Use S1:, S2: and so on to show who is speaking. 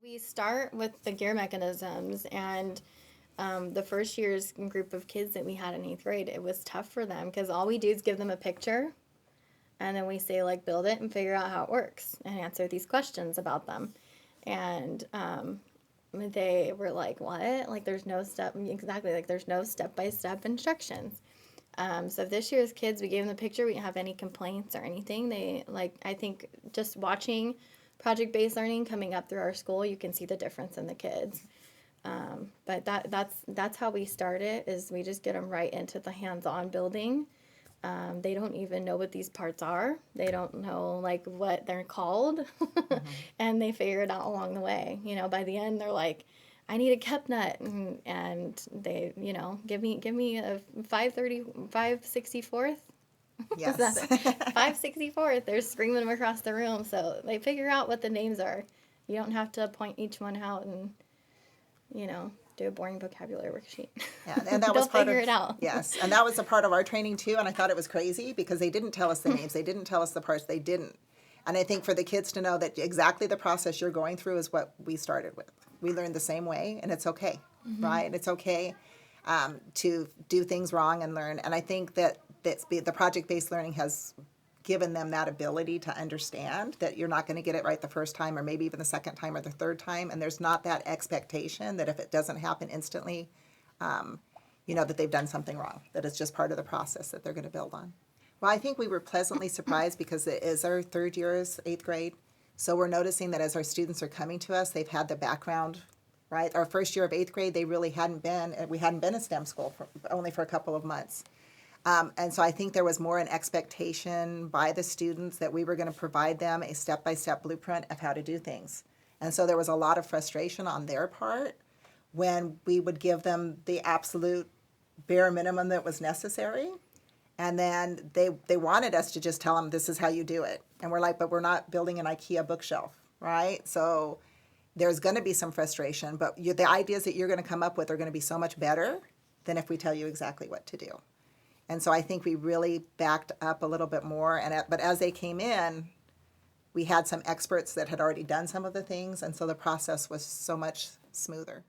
S1: We start with the gear mechanisms, and the first year's group of kids that we had in 8th grade, it was tough for them because all we do is give them a picture, and then we say, like, build it and figure out how it works and answer these questions about them. And they were like, what? Like, there's no exactly, like, there's no step-by-step instructions. So this year's kids, we gave them the picture. We didn't have any complaints or anything. They, like, I think just watching project-based learning coming up through our school, you can see the difference in the kids. But that's how we start it, is we just get them right into the hands-on building. They don't even know what these parts are. They don't know, like, what they're called. And they figure it out along the way. You know, by the end, they're like, I need a kept nut, and they, you know, give me a 564th.
S2: Yes.
S1: 564th. They're screaming them across the room, so they figure out what the names are. You don't have to point each one out and, you know, do a boring vocabulary worksheet.
S2: Yeah, and that was
S1: They'll
S2: part
S1: figure
S2: of
S1: it out.
S2: Yes, and that was a part of our training too. And I thought it was crazy because they didn't tell us the names, they didn't tell us the parts, they didn't. And I think for the kids to know that exactly the process you're going through is what we started with. We learned the same way, and it's okay, right? It's okay to do things wrong and learn. And I think that the project-based learning has given them that ability to understand that you're not going to get it right the first time, or maybe even the second time or the third time, and there's not that expectation that if it doesn't happen instantly, you know, that they've done something wrong, that it's just part of the process that they're going to build on. Well, I think we were pleasantly surprised because it is our third year as 8th grade, so we're noticing that as our students are coming to us, they've had the background, right? Our first year of 8th grade, we hadn't been a STEM school only for a couple of months. And so I think there was more an expectation by the students that we were going to provide them a step-by-step blueprint of how to do things. And so there was a lot of frustration on their part when we would give them the absolute bare minimum that was necessary. And then they wanted us to just tell them, this is how you do it. And we're like, but we're not building an IKEA bookshelf, right? So there's going to be some frustration, but the ideas that you're going to come up with are going to be so much better than if we tell you exactly what to do. And so I think we really backed up a little bit more. But as they came in, we had some experts that had already done some of the things, and so the process was so much smoother.